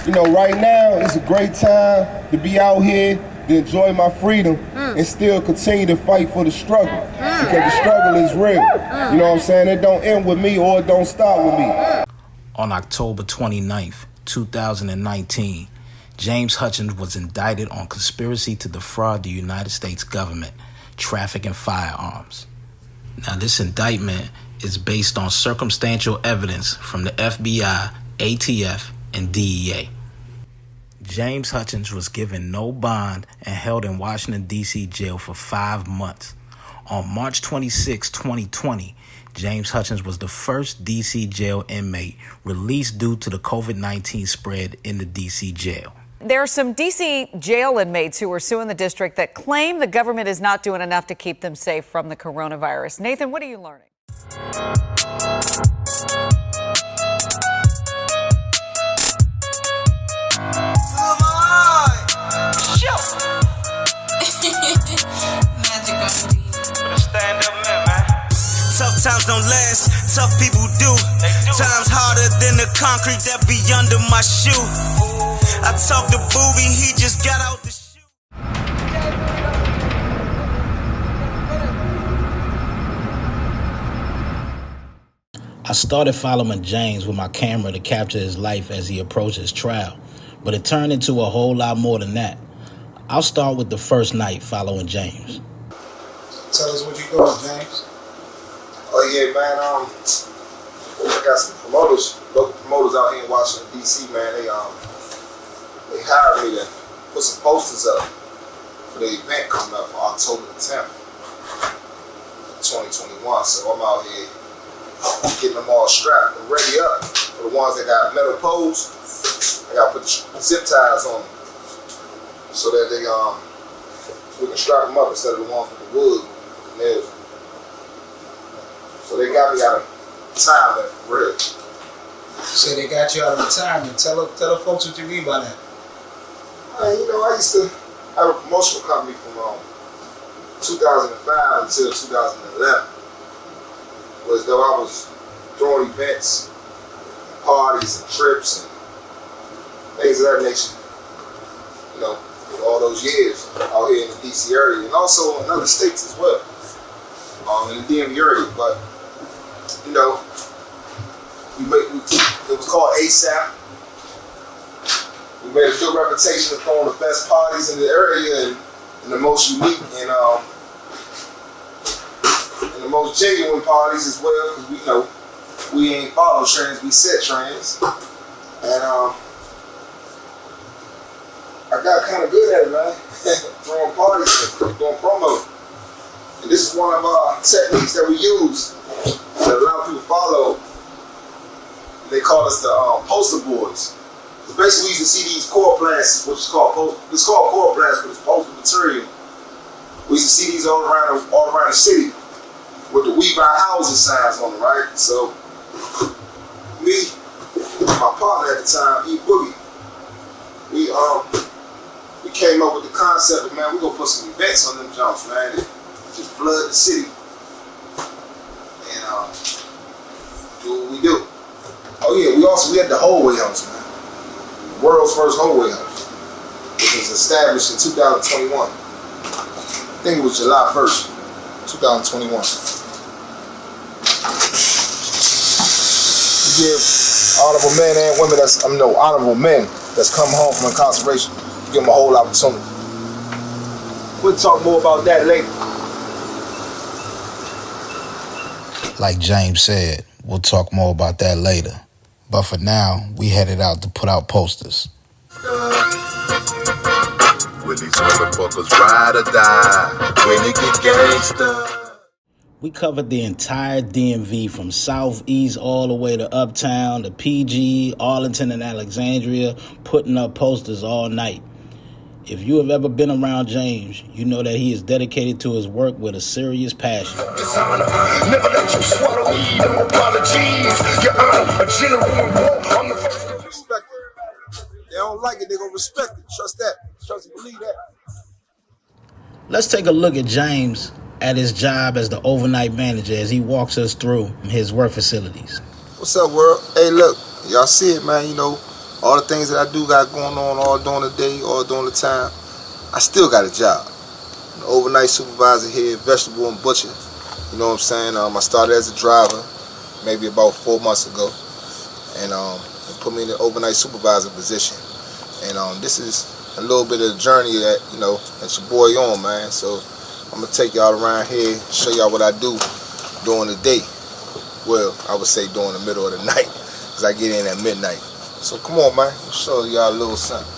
You know, right now it's a great time to be out here, to enjoy my freedom, and still continue to fight for the struggle. Because the struggle is real. You know what I'm saying? It don't end with me or it don't start with me. On October 29th, 2019, James Hutchings was indicted on conspiracy to defraud the United States government, trafficking firearms. Now, this indictment is based on circumstantial evidence from the FBI, ATF, and DEA. James Hutchings was given no bond and held in Washington, D.C. jail for 5 months. On March 26, 2020, James Hutchings was the first D.C. jail inmate released due to the COVID-19 spread in the D.C. jail. There are some D.C. jail inmates who are suing the district that claim the government is not doing enough to keep them safe from the coronavirus. Nathan, what are you learning? Tough times don't last, tough people do. Times harder than the concrete that be under my shoe. I talked to Booby, he just got out the shoe. I started following James with my camera to capture his life as he approached his trial, but it turned into a whole lot more than that. I'll start with the first night following James. Tell us what you doing, James. Oh yeah, man. I got some promoters, local promoters out here in Washington D.C. Man, they hired me to put some posters up for the event coming up for October the 10th, 2021. So I'm out here getting them all strapped and ready up. For the ones that got metal poles, I gotta put the zip ties on them so that they we can strap them up instead of the ones with the wood nails. So they got me out of retirement, really. So they got you out of retirement. Tell the folks what you mean by that. You know, I used to have a promotional company from 2005 until 2011. Was though I was throwing events, parties and trips and things of that nature. You know, for all those years out here in the DC area and also in other states as well. In the DMV area, but you know, it was called ASAP. We made a good reputation of throwing the best parties in the area and the most unique and the most genuine parties as well, because we know we ain't follow trends, we set trends. And I got kind of good at it, man. Throwing parties and doing promo. And this is one of our techniques that we use that a lot of people follow. They call us the poster boys. Because basically we used to see these core plants, which is called it's called core plants, but it's poster material. We used to see these all around the city with the "We Buy Houses" signs on them, right? So me, my partner at the time, E Boogie, we came up with the concept of, man, we're gonna put some events on them jumps, man. Just flood the city and do what we do. Oh yeah, we had the Hallway House, man. World's first Hallway House. It was established in 2021. I think it was July 1st, 2021. We give honorable men and women honorable men that's come home from incarceration, give them a whole opportunity. We'll talk more about that later. Like James said, we'll talk more about that later. But for now, we headed out to put out posters. Will these motherfuckers ride or die when they get gangsta? We covered the entire DMV from Southeast all the way to Uptown, to PG, Arlington, and Alexandria, putting up posters all night. If you have ever been around James, you know that he is dedicated to his work with a serious passion. Never let you swallow me, no apologies. Your Honor, a general on the first. Respect it. They don't like it, they gonna respect it. Trust that. Trust and believe that. Let's take a look at James at his job as the overnight manager as he walks us through his work facilities. What's up, world? Hey, look, y'all see it, man. You know, all the things that I do got going on all during the day, all during the time, I still got a job. An overnight supervisor here, vegetable and butcher. You know what I'm saying? I started as a driver maybe about 4 months ago, and they put me in the overnight supervisor position. And this is a little bit of the journey that, you know, that your boy on, man. So I'm gonna take y'all around here, show y'all what I do during the day. Well, I would say during the middle of the night, because I get in at midnight. So come on, man, I'll show y'all a little something.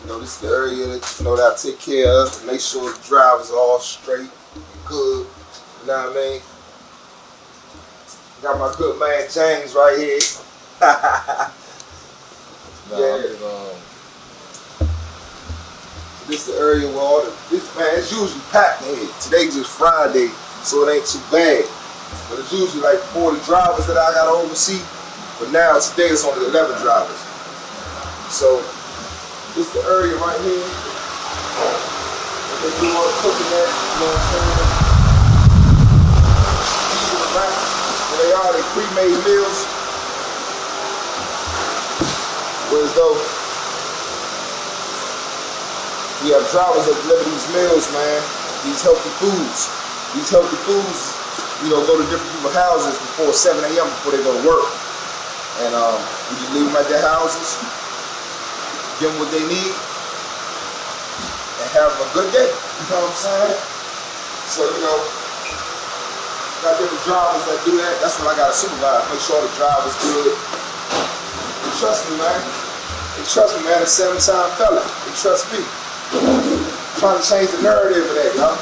You know, this is the area that, you know, that I take care of, to make sure the drivers are all straight and good. You know what I mean? Got my good man James right here. This is the area where all this, man, it's usually packed in here. Today's just Friday, so it ain't too bad. But it's usually like 40 drivers that I gotta oversee. But now, today, it's only 11 drivers. So, this is the area right here. They do all the cooking at, you know what I'm saying? Where they are, they pre-made meals. Whereas though, we have drivers that deliver these meals, man, these healthy foods. These healthy foods, you know, go to different people's houses before 7 a.m. before they go to work. And we just leave them at their houses, give them what they need, and have a good day. You know what I'm saying? So, you know, got different drivers that do that. That's what I got to supervise. Make sure the driver's good. And trust me, man. And trust me, man. A 7-time fella. And trust me. Trying to change the narrative of that, y'all.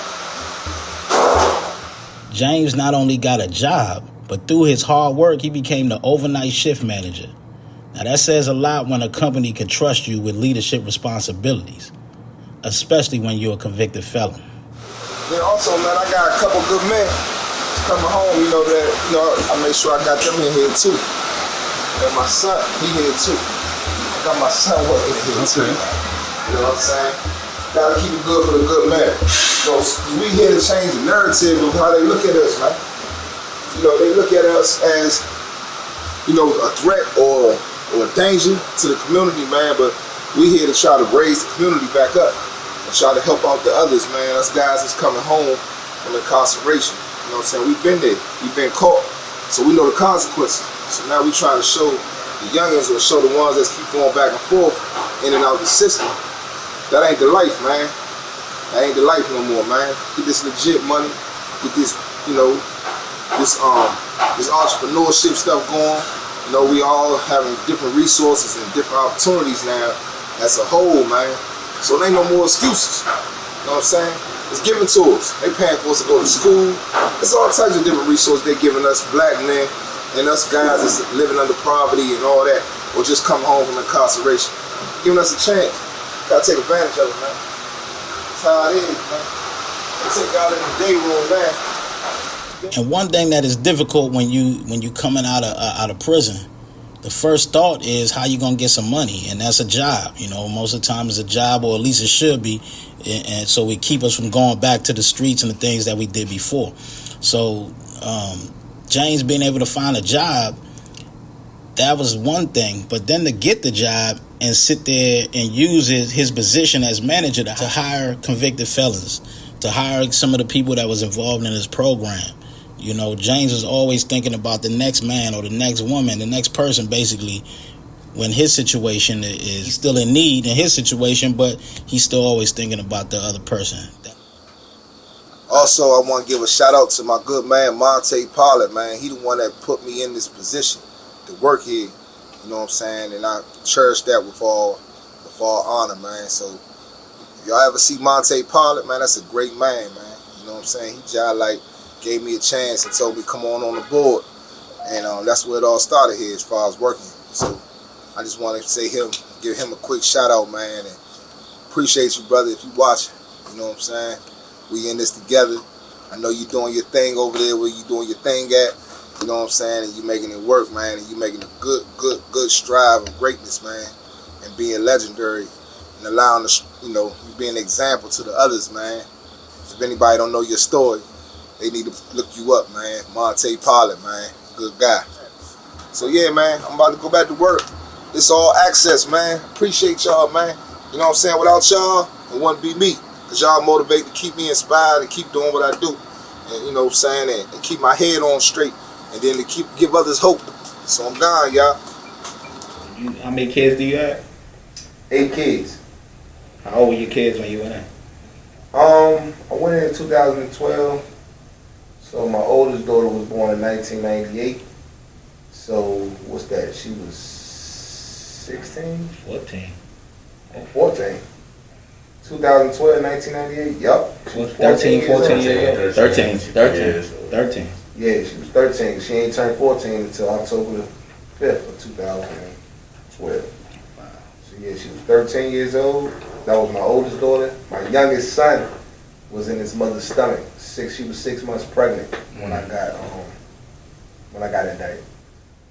James not only got a job, but through his hard work, he became the overnight shift manager. Now that says a lot when a company can trust you with leadership responsibilities, especially when you're a convicted felon. Then also, man, I got a couple good men coming home, you know, that, you know, I make sure I got them in here too. And my son, he here too. I got my son working here too. You know what I'm saying? Gotta keep it good for the good man. So we here to change the narrative of how they look at us, man. You know, they look at us as, you know, a threat or a danger to the community, man, but we here to try to raise the community back up and try to help out the others, man. Us guys that's coming home from incarceration. You know what I'm saying? We've been there. We've been caught. So we know the consequences. So now we trying to show the youngins or show the ones that keep going back and forth in and out of the system. That ain't the life, man. That ain't the life no more, man. Get this legit money. Get this, you know, this entrepreneurship stuff going. You know, we all having different resources and different opportunities now as a whole, man. So there ain't no more excuses. You know what I'm saying? It's given to us. They paying for us to go to school. It's all types of different resources they're giving us, black men and us guys that's living under poverty and all that, or just come home from incarceration. Giving us a chance. Gotta take advantage of it, man. That's how it is, man. They take out in the day room, man. And one thing that is difficult when you coming out of prison, the first thought is how you gonna get some money, and that's a job. You know, most of the time it's a job, or at least it should be, and so it keep us from going back to the streets and the things that we did before. So James being able to find a job, that was one thing, but then to get the job and sit there and use his position as manager to hire convicted felons, to hire some of the people that was involved in his program. You know, James was always thinking about the next man or the next woman, the next person, basically, when his situation is still in need in his situation, but he's still always thinking about the other person. Also, I want to give a shout out to my good man, Monte Pollard, man. He the one that put me in this position to work here. You know what I'm saying? And I cherish that with all honor, man. So if y'all ever see Monte Pollard, man, that's a great man, man. You know what I'm saying? He just like gave me a chance and told me come on the board. And that's where it all started here as far as working. So I just want to say give him a quick shout out, man. And appreciate you, brother, if you watching. You know what I'm saying? We in this together. I know you doing your thing over there where you doing your thing at. You know what I'm saying? And you making it work, man. And you making a good strive of greatness, man. And being legendary and allowing the, you know, you being an example to the others, man. If anybody don't know your story, they need to look you up, man. Monte Pollard, man. Good guy. So yeah, man, I'm about to go back to work. It's all access, man. Appreciate y'all, man. You know what I'm saying? Without y'all, it wouldn't be me. Because y'all motivate to keep me inspired and keep doing what I do. And you know what I'm saying? And keep my head on straight. And then to give others hope. So I'm gone, y'all. How many kids do you have? 8 kids. How old were your kids when you went in? I went in 2012. So my oldest daughter was born in 1998. So what's that? She was 16? 14. Oh, 14. 2012, 1998. Yup. 13, 14 years. 13. Yeah, she was 13. She ain't turned 14 until October the 5th of 2012. So yeah, she was 13 years old. That was my oldest daughter. My youngest son was in his mother's stomach. She was 6 months pregnant when I got indicted.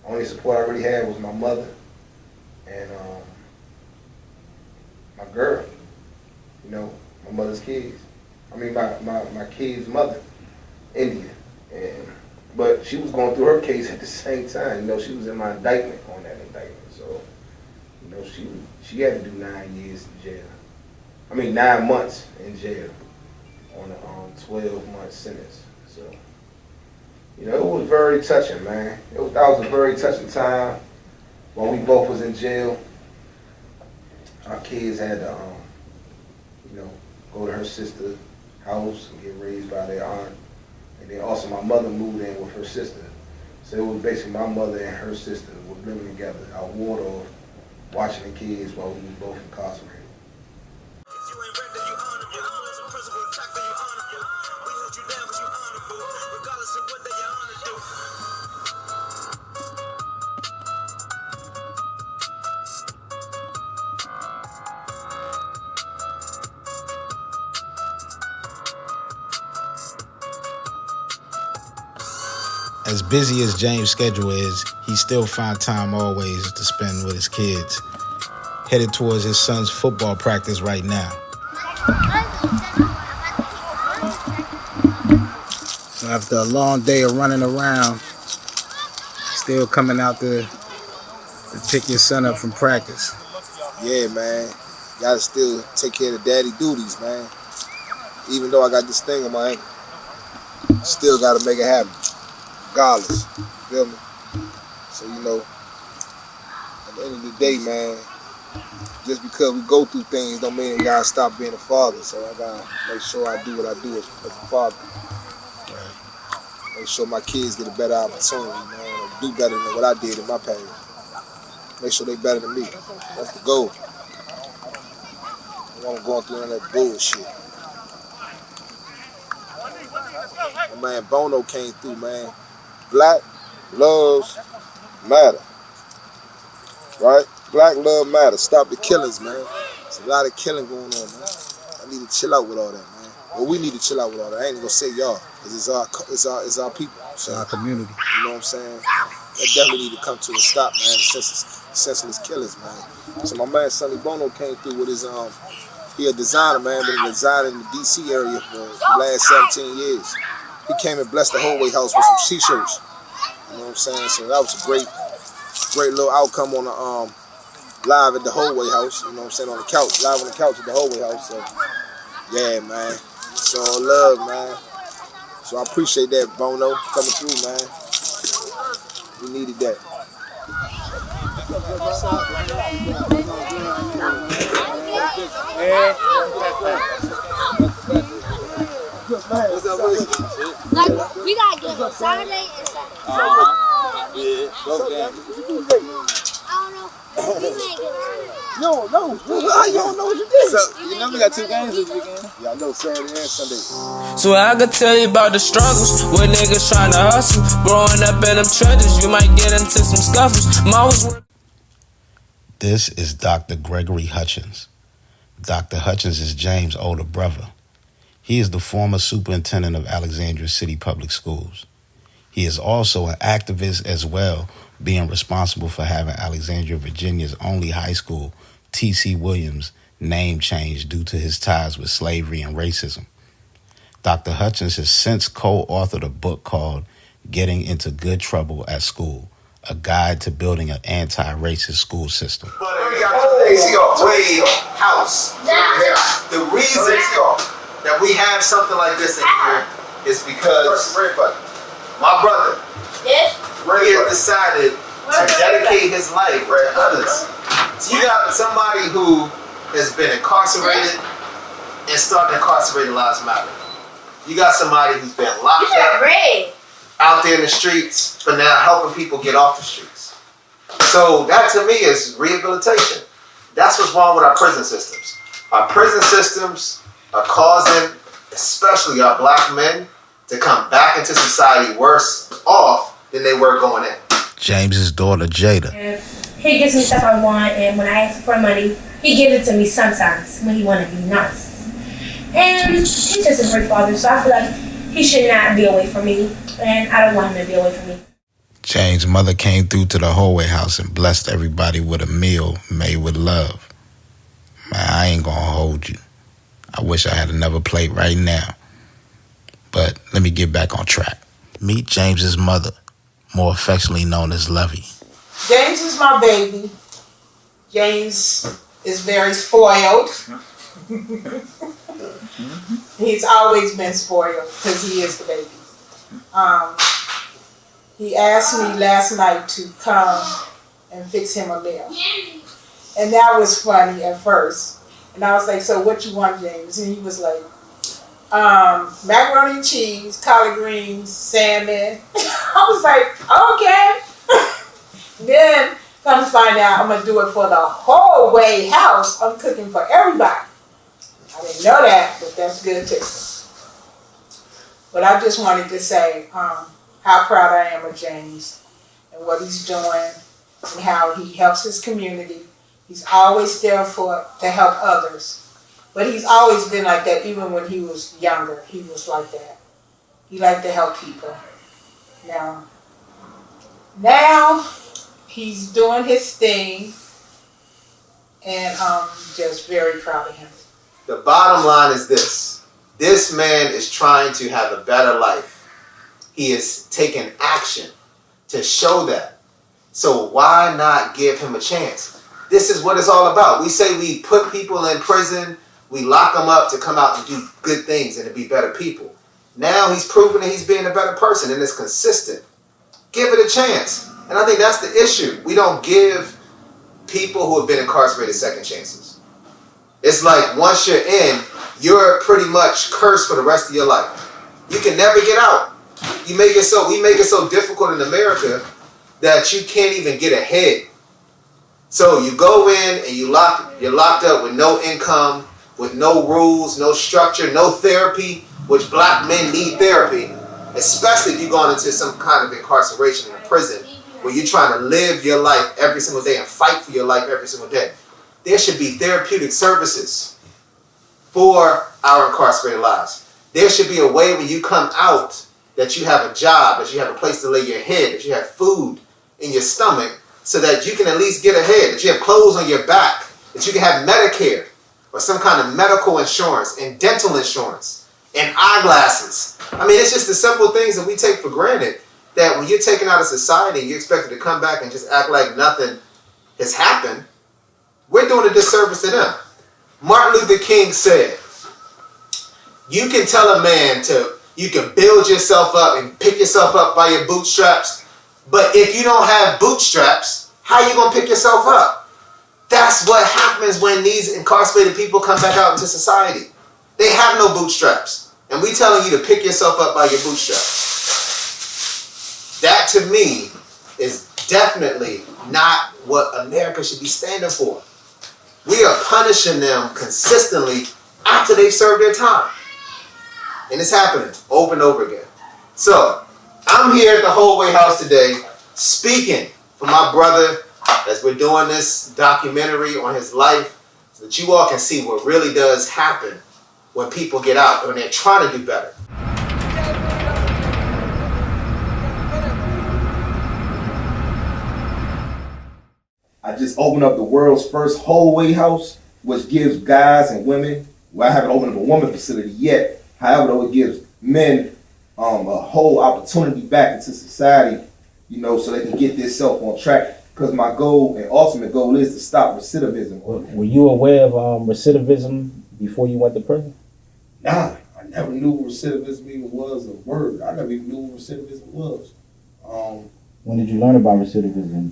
Only support I really had was my mother and my girl. You know, my mother's kids. I mean, my kid's mother, India. But she was going through her case at the same time. You know, she was in my indictment on that indictment. So, you know, she had to do 9 years in jail. I mean, 9 months in jail on a 12-month sentence. So, you know, it was very touching, man. That was a very touching time when we both was in jail. Our kids had to, you know, go to her sister's house and get raised by their aunt. And then also my mother moved in with her sister. So it was basically my mother and her sister were living together out Waldorf, watching the kids while we were both incarcerated. As busy as James' schedule is, he still finds time always to spend with his kids. Headed towards his son's football practice right now. So after a long day of running around, still coming out to pick your son up from practice. Yeah, man. Gotta still take care of the daddy duties, man. Even though I got this thing on my ankle, still gotta make it happen. Regardless, feel me? So, you know, at the end of the day, man, just because we go through things don't mean I gotta stop being a father. So I gotta make sure I do what I do as a father. Make sure my kids get a better opportunity, man, or do better than what I did in my past. Make sure they better than me. That's the goal. I don't want them going through none of that bullshit. My man Bono came through, man. Black lives matter, right? Black love matter. Stop the killings, man. There's a lot of killing going on, man. I need to chill out with all that, man. Well, we need to chill out with all that. I ain't gonna say y'all, cause it's our people. So, Our community. You know what I'm saying? That definitely need to come to a stop, man. Senseless killers, man. So my man Sonny Bono came through with his he a designer, man, been a designer in the DC area for the last 17 years. He came and blessed the Hallway House with some t-shirts. You know what I'm saying? So that was a great little outcome on the live at the Hallway House. You know what I'm saying? On the couch, live on the couch at the Hallway House. So yeah, man, it's all love, man. So I appreciate that, Bono, coming through, man. We needed that. Like, we gotta get on Saturday and Sunday. Yeah, go down. I don't know. We may get on. No. How you don't know what you did? So, you know we got 2 games this weekend. Yeah, I know, Saturday and Sunday. So I could tell you about the struggles with niggas trying to hustle. Growing up in them trenches, you might get into some scuffles. This is Dr. Gregory Hutchings. Dr. Hutchings is James' older brother. He is the former superintendent of Alexandria City Public Schools. He is also an activist as well, being responsible for having Alexandria, Virginia's only high school, T.C. Williams, name changed due to his ties with slavery and racism. Dr. Hutchings has since co-authored a book called Getting into Good Trouble at School, A Guide to Building an Anti-Racist School System. We got the way house. The reason that we have something like this in here is because my brother, he has decided to dedicate his life to others. So you got somebody who has been incarcerated and started Incarcerated Lives Matter. You got somebody who's been locked up out there in the streets, but now helping people get off the streets. So that to me is rehabilitation. That's what's wrong with our prison systems. Our prison systems are causing, especially our black men, to come back into society worse off than they were going in. James's daughter, Jada. He gives me stuff I want, and when I ask for money, he gives it to me sometimes when he want to be nice. And he's just a great father, so I feel like he should not be away from me, and I don't want him to be away from me. James' mother came through to the hallway house and blessed everybody with a meal made with love. Man, I ain't gonna hold you. I wish I had another plate right now. But let me get back on track. Meet James's mother, more affectionately known as Lovey. James is my baby. James is very spoiled. He's always been spoiled because he is the baby. He asked me last night to come and fix him a meal. And that was funny at first. And I was like, so what you want, James? And he was like, macaroni and cheese, collard greens, salmon. I was like, okay. Then, come to find out, I'm going to do it for the whole way house. I'm cooking for everybody. I didn't know that, but that's good too. But I just wanted to say how proud I am of James and what he's doing and how he helps his community. He's always there to help others. But he's always been like that, even when he was younger. He was like that. He liked to help people. Now he's doing his thing, and I'm just very proud of him. The bottom line is this. This man is trying to have a better life. He is taking action to show that. So why not give him a chance? This is what it's all about. We say we put people in prison, we lock them up to come out and do good things and to be better people. Now he's proven that he's being a better person and it's consistent. Give it a chance. And I think that's the issue. We don't give people who have been incarcerated second chances. It's like once you're in, you're pretty much cursed for the rest of your life. You can never get out. We make it so difficult in America that you can't even get ahead. So you go in and you're locked up with no income, with no rules, no structure, no therapy, which black men need therapy, especially if you've gone into some kind of incarceration in a prison where you're trying to live your life every single day and fight for your life every single day. There should be therapeutic services for our incarcerated lives. There should be a way when you come out that you have a job, that you have a place to lay your head, that you have food in your stomach so that you can at least get ahead, that you have clothes on your back, that you can have Medicare or some kind of medical insurance and dental insurance and eyeglasses. I mean, it's just the simple things that we take for granted that when you're taken out of society and you're expected to come back and just act like nothing has happened, we're doing a disservice to them. Martin Luther King said, you can tell a man you can build yourself up and pick yourself up by your bootstraps, but if you don't have bootstraps, how are you going to pick yourself up? That's what happens when these incarcerated people come back out into society. They have no bootstraps. And we telling you to pick yourself up by your bootstraps. That to me is definitely not what America should be standing for. We are punishing them consistently after they've served their time. And it's happening over and over again. So, I'm here at the Hallway House today speaking for my brother as we're doing this documentary on his life so that you all can see what really does happen when people get out, when they're trying to do better. I just opened up the world's first hallway house, which gives guys and women, well, I haven't opened up a woman facility yet. However, though, it gives men a whole opportunity back into society, so they can get themselves on track. Because my goal and ultimate goal is to stop recidivism. Were you aware of recidivism before you went to prison? Nah, I never knew what recidivism even was a word. I never even knew what recidivism was. When did you learn about recidivism?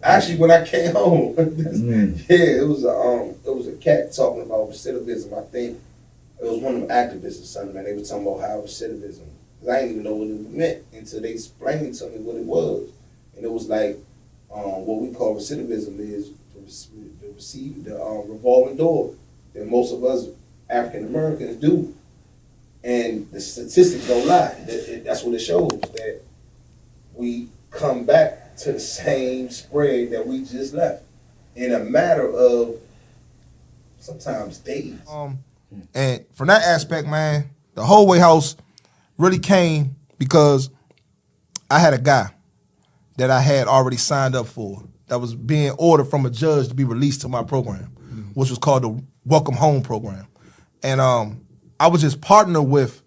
Actually, when I came home, it was a cat talking about recidivism. I think it was one of them activists or something, man. They were talking about how recidivism. Because I didn't even know what it meant until they explained to me what it was. And it was like, what we call recidivism is to receive the revolving door that most of us African Americans do. And the statistics don't lie. That's what it shows, that we come back to the same spread that we just left in a matter of sometimes days. And from that aspect, man, the whole way house really came because I had a guy that I had already signed up for that was being ordered from a judge to be released to my program, which was called the Welcome Home program. And I was just partnered with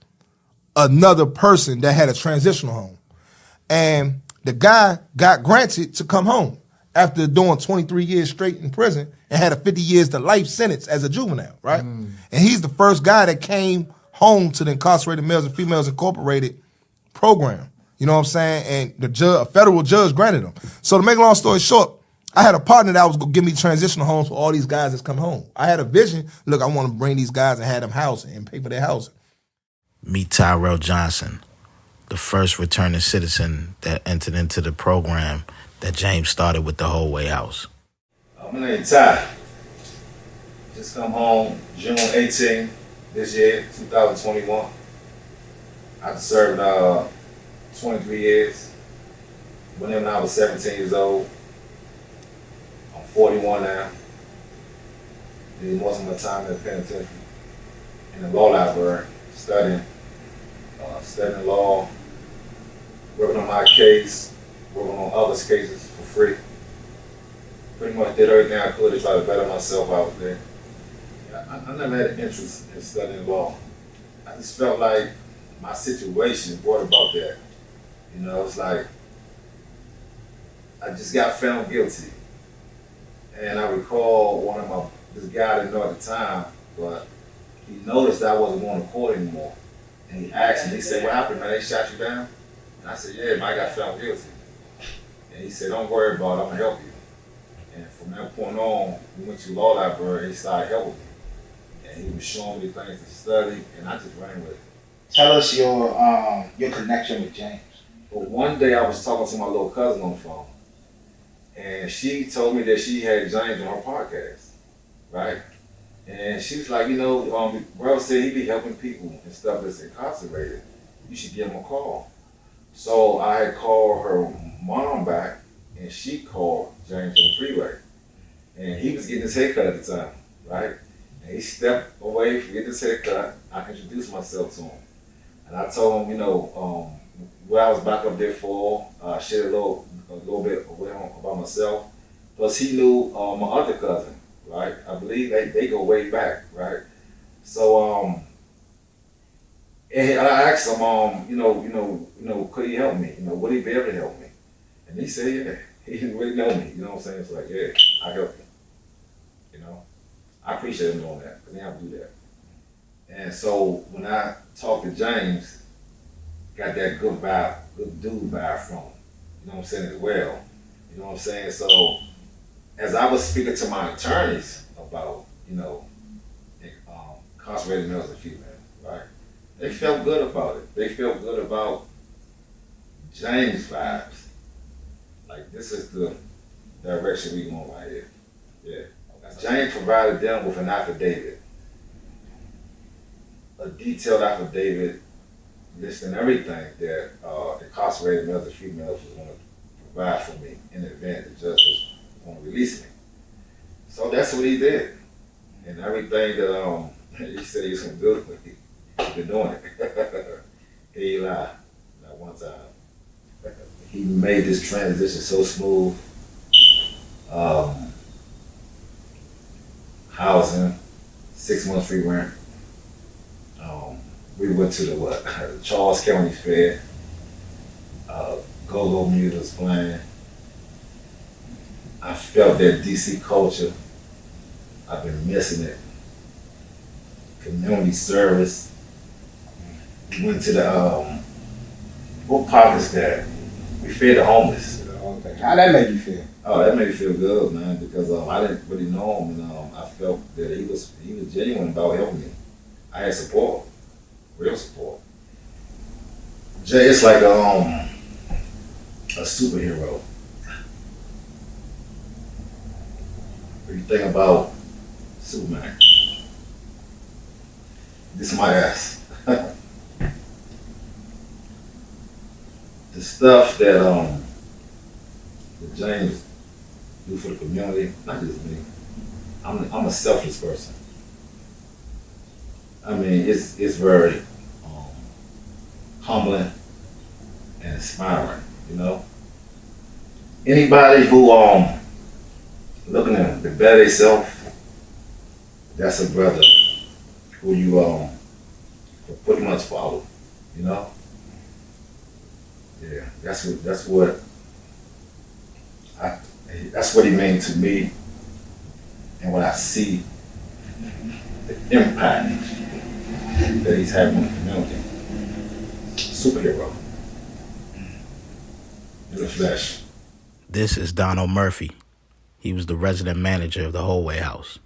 another person that had a transitional home. And the guy got granted to come home after doing 23 years straight in prison and had a 50 years to life sentence as a juvenile, right? And he's the first guy that came home to the Incarcerated Males and Females Incorporated program. You know what I'm saying? And a federal judge granted him. So to make a long story short, I had a partner that was going to give me transitional homes for all these guys that's come home. I had a vision. Look, I want to bring these guys and have them housing and pay for their housing. Meet Tyrell Johnson, the first returning citizen that entered into the program that James started with the whole way house. My name is Ty. Just come home June 18 this year, 2021. I served 23 years. Went in when I was 17 years old. I'm 41 now. Did most of my time in the penitentiary, in the law library, studying law, working on my case, working on others' cases for free. Pretty much did everything I could to try to better myself out there. I never had an interest in studying law. I just felt like my situation brought about that. It's like I just got found guilty. And I recall this guy I didn't know at the time, but he noticed that I wasn't going to court anymore. And he asked me, he said, "What happened, man? They shot you down?" And I said, "Yeah, man, I got found guilty." And he said, "Don't worry about it, I'm gonna help you." And from that point on, we went to law library, he started helping me. And he was showing me things to study, and I just ran with it. Tell us your connection with James. But one day I was talking to my little cousin on the phone, and she told me that she had James on her podcast, right? And she was like, bro said he be helping people and stuff that's incarcerated. You should give him a call. So I had called her mom back, and she called James on the freeway. And he was getting his haircut at the time, right? And he stepped away from getting his haircut. I introduced myself to him. And I told him, what I was back up there for, shared a little bit with him about myself. Plus he knew my other cousin, right? I believe they go way back, right? So and I asked him, could he help me? Would he be able to help me? And he said, yeah. He didn't really know me, you know what I'm saying? It's like, yeah, I help you. I appreciate him doing that, because he have to do that. And so when I talked to James, got that good vibe, good dude vibe from him, you know what I'm saying, as well. You know what I'm saying? So as I was speaking to my attorneys about, incarcerated males and females, right? They felt good about it. They felt good about James' vibes. Like, this is the direction we going right here. Yeah. James provided them with an affidavit, a detailed affidavit listing everything that incarcerated males and females was going to provide for me in the event the judge was going to release me. So that's what he did. And everything that he said he was going to do with me, he's been doing it. He lied, not one time. He made this transition so smooth. Housing, 6 months free rent. We went to the Charles County Fair. go-go music was playing. I felt that DC culture. I've been missing it. Community service. We went to the what park is that? We fed the homeless. How that make you feel? Oh, that made me feel good, man, because I didn't really know him, and I felt that he was genuine about helping me. I had support, real support. Jay, it's like a superhero. When you think about Superman, this is my ass. The stuff that James do for the community, not just me. I'm a selfless person. I mean, it's very humbling and inspiring. You know, anybody who looking to better themselves, that's a brother who you pretty much follow. You know, yeah, that's what he means to me, and when I see the impact that he's having on the community. Superhero. In the flesh. This is Donald Murphy. He was the resident manager of the Holway House.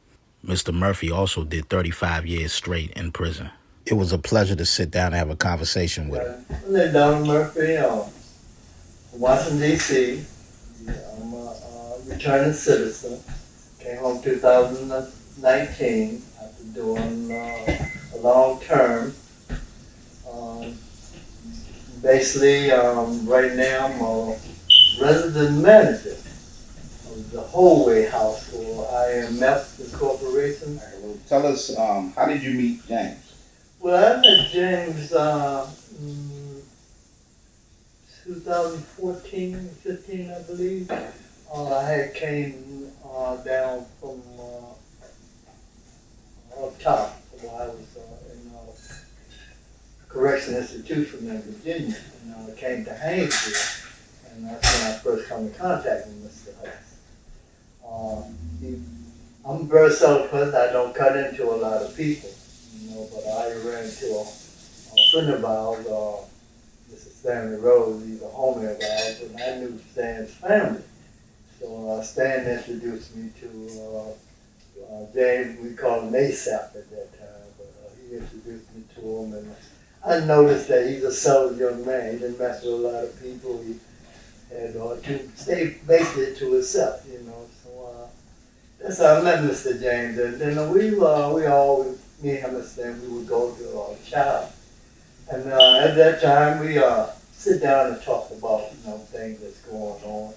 Mr. Murphy also did 35 years straight in prison. It was a pleasure to sit down and have a conversation with him. My name is Donald Murphy, from Washington, D.C. I'm a returning citizen. Came home 2019 after doing a long term. Basically, right now I'm a resident manager of the Holway House for IMF Incorporation. Right, well, tell us, how did you meet James? Well, I met James 2014, 15, I believe. I had came down from up top while I was in correction institution in Virginia, and I came to Haynesville, and that's when I first come in contact with Mr. Hutchings. I'm a very self person. I don't cut into a lot of people, but I ran into a friend of ours, Mr. Stanley Rose. He's a homie of ours, and I knew Stan's family. So Stan introduced me to James. We called him ASAP at that time, but he introduced me to him, and I noticed that he's a settled young man. He didn't mess with a lot of people. He had to stay basically to himself, So that's how I met Mr. James. And then we always, me and him and Stan, we would go to Child. And at that time, we sit down and talk about, things that's going on,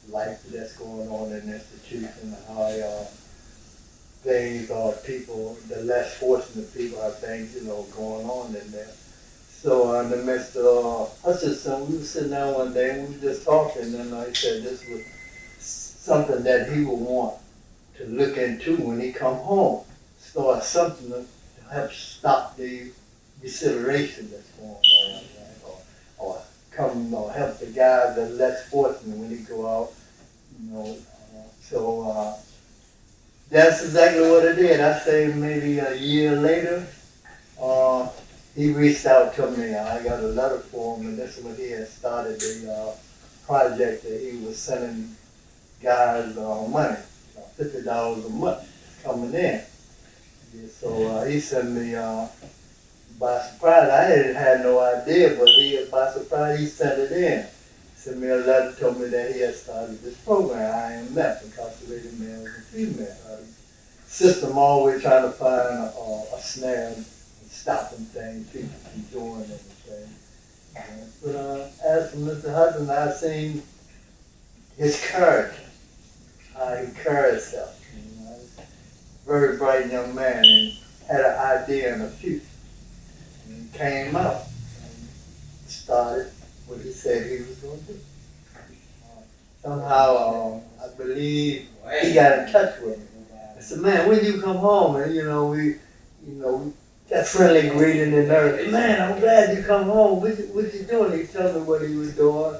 life that's going on in the institution, and how things people, the less fortunate people have things, going on in there. So in the midst of Hutchinson, we were sitting down one day and we were just talking, and he said this was something that he would want to look into when he come home. Start something to help stop the recidivism that's going on, or come help the guys that are less fortunate when they go out, So that's exactly what it did. I say maybe a year later, he reached out to me. I got a letter for him, and that's when he had started the project that he was sending guys money, $50 a month coming in. Yeah, so he sent me by surprise. I had no idea, but by surprise he sent it in. Sent me a letter, told me that he had started this program, IMF, Incarcerated Males and Females. System always trying to find a snare and stopping things, people from doing anything. But as for Mr. Hutchings, I seen his character, how he carried himself. Very bright young man, and had an idea and a future. And he came out and started what he said he was going to do. Somehow, I believe he got in touch with me. I said, man, when you come home, and we that friendly greeting and everything. Man, I'm glad you come home. What you doing? He told me what he was doing.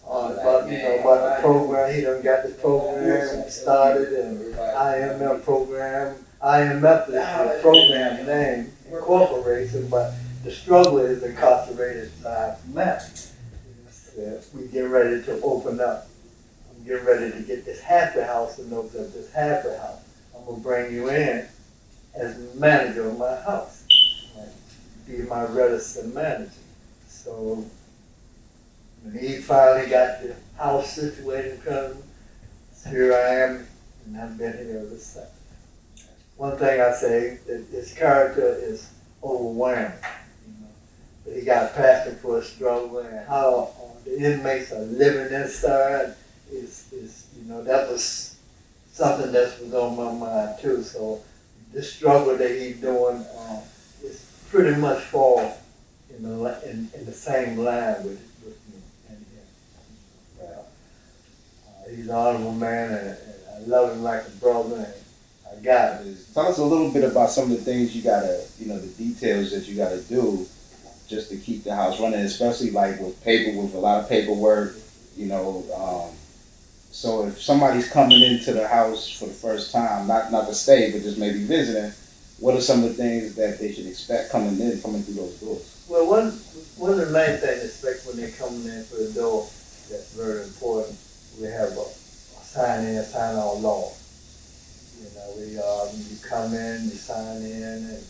About the program. He done got the program started, and IMF program. IMF is the program name, incorporation, but the struggle is incarcerated by math. We get ready to open up. I'm getting ready to get this halfway house and open up this halfway house. I'm gonna bring you in as manager of my house. Be my resident manager. So when he finally got the house situated in front of me, here I am, and I've been here ever since. One thing I say, that his character is overwhelming. But he got a passion for a struggle, and how the inmates are living inside is that was something that was on my mind too. So this struggle that he's doing is pretty much fall in the same line with me and him. He's an honorable man, and I love him like a brother, and I got him. Tell us a little bit about some of the things you gotta, the details that you gotta do just to keep the house running, especially like with a lot of paperwork, so if somebody's coming into the house for the first time, not to stay, but just maybe visiting, what are some of the things that they should expect coming through those doors? Well, one of the main things to expect when they're coming in through the door that's very important, we have a sign in, sign out law. When you come in, you sign in, and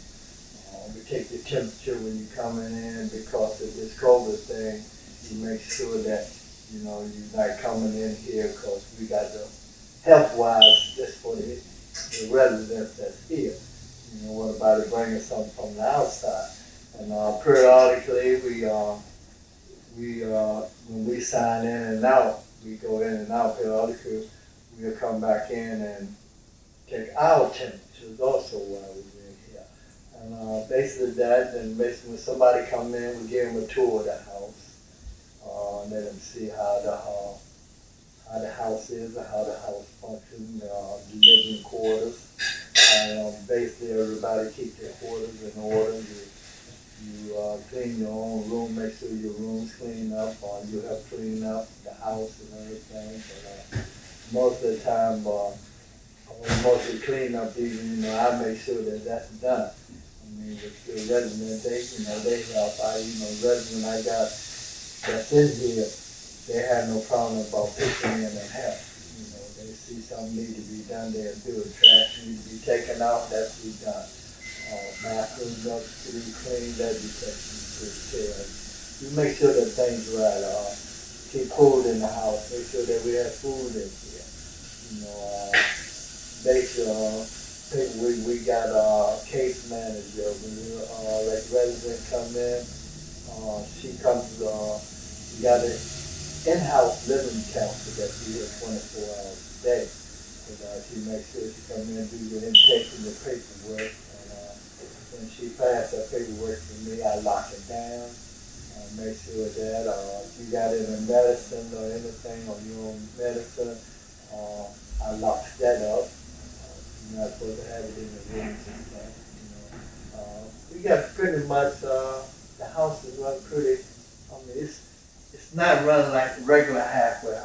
we take your temperature when you're coming in because of this COVID thing. You make sure that you're not coming in here because we got the health-wise just for the residents that's here. What about it bringing something from the outside? And periodically, when we sign in and out, we go in and out periodically. We'll come back in and take our temperatures also while we're in here. And basically when somebody come in, we give them a tour of the house. Let them see how the house is or how the house functions, the living quarters. Basically everybody keep their quarters in order. You clean your own room, make sure your room's clean up, or you have cleaned up the house and everything. But most of the time, most of the cleanup, even I make sure that that's done. With the resident, they help. Resident I got that's in here, they have no problem about pitching in and help. They see something need to be done, they'll do it. Trash need to be taken out, that's be done. Bathrooms up to be cleaned, that be taken care of. You make sure that things right. Keep food in the house, make sure that we have food in here. We got a case manager. When like resident come in, she comes. We got an in-house living counselor that be here 24 hours a day. She makes sure she come in and do the intake and the paperwork. And when she passes her paperwork to me, I lock it down. Make sure that if you got any medicine or anything on your own medicine, I lock that up. You're not supposed to have it in the rooms and stuff. We got pretty much the house is run pretty. It's not running like the regular halfway